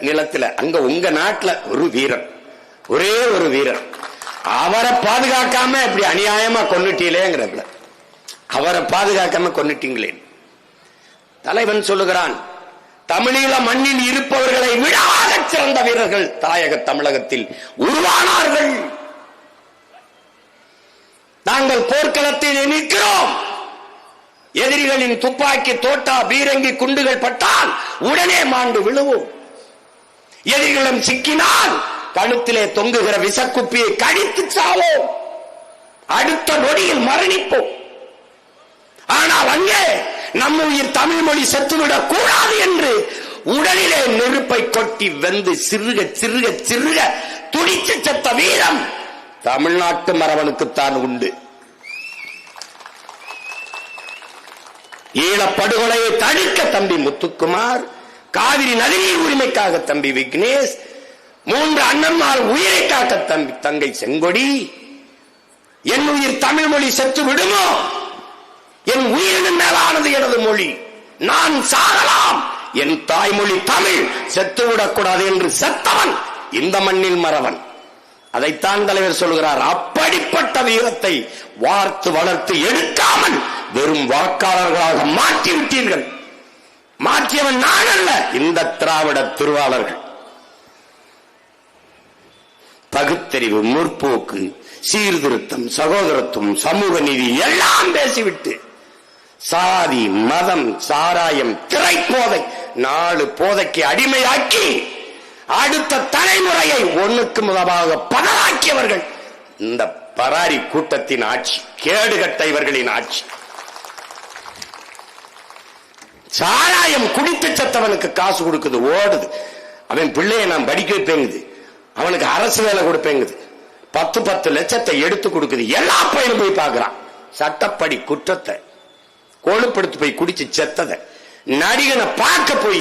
நிலத்துல, அங்க உங்க நாட்டுல ஒரு வீரர், ஒரே ஒரு வீரர், அவரை பாதுகாக்காம இப்படி அநியாயமா கொன்னுட்டீங்களேங்கிறதுல, அவரை பாதுகாக்காம கொன்னுட்டீங்களே. தலைவன் சொல்லுகிறான், தமிழீழ மண்ணில் இருப்பவர்களை விட சிறந்த வீரர்கள் தாயக தமிழகத்தில் உருவானார்கள். நாங்கள் போர்க்களத்தில் நிற்கிறோம். எதிரிகளின் துப்பாக்கி, தோட்டா, பீரங்கி குண்டுகள் பட்டால் உடனே மாண்டு விழுவோம். எதிரிகளும் சிக்கினால் கழுத்திலே தொங்குகிற விசக்குப்பியை கடித்து சாவோம். அடுத்த நொடியில் மரணிப்போம். ஆனால் அங்கே நம்ம உயிர் தமிழ் மொழி செத்துவிடக் கூடாது என்று உடலிலே நெருப்பை கொட்டி வெந்து சிறுக சிறுக சிறுக துடிச்சு செத்த வீரம் தமிழ்நாட்டு மரபனுக்குத்தான் உண்டு. ஈழப்படுகொலையை தடுக்க தம்பி முத்துக்குமார், காவிரி நதிநீர் உரிமைக்காக தம்பி விக்னேஷ், 3 அண்ணன்மார் உயிரை காக்க தம்பி தங்கை செங்கொடி, என் உயிர் தமிழ் மொழி செத்து விடுமோ, என் உயிரின் மேலானது எனது மொழி, நான் சாகலாம், என் தாய்மொழி தமிழ் செத்துவிடக்கூடாது என்று செத்தவன் இந்த மண்ணில் மறவன். அதைத்தான் தலைவர் சொல்கிறார். அப்படிப்பட்ட வீரத்தை வார்த்து வளர்த்து எடுக்காமல் வெறும் வாக்காளர்களாக மாற்றிவிட்டீர்கள். மாற்றியவன் நான் அல்ல, இந்த திராவிட திருவாளர்கள். பகுத்தறிவு, முற்போக்கு, சீர்திருத்தம், சகோதரத்துவம், சமூக நீதி எல்லாம் பேசிவிட்டு சாதி, மதம், சாராயம், திரைப்போதை 4 போதைக்கு அடிமையாக்கி அடுத்த தலைமுறையை ஒண்ணுக்கு முதலாக பதறாக்கியவர்கள் இந்த பராரி கூட்டத்தின் ஆட்சி, கேடுகட்ட இவர்களின் ஆட்சி. சாராயம் குடித்து செத்தவனுக்கு காசு கொடுக்குது, ஓடுது. அவன் பிள்ளையை நான் படிக்க வைப்பேங்குது, அவனுக்கு அரசு வேலை கொடுப்பேங்குது, 10 லட்சத்தை எடுத்து கொடுக்குது. எல்லா பையனும் போய் பார்க்கிறான். சட்டப்படி குற்றத்தை கொழுப்படுத்து போய் குடிச்சு செத்தத நடிகனை பார்க்க போய்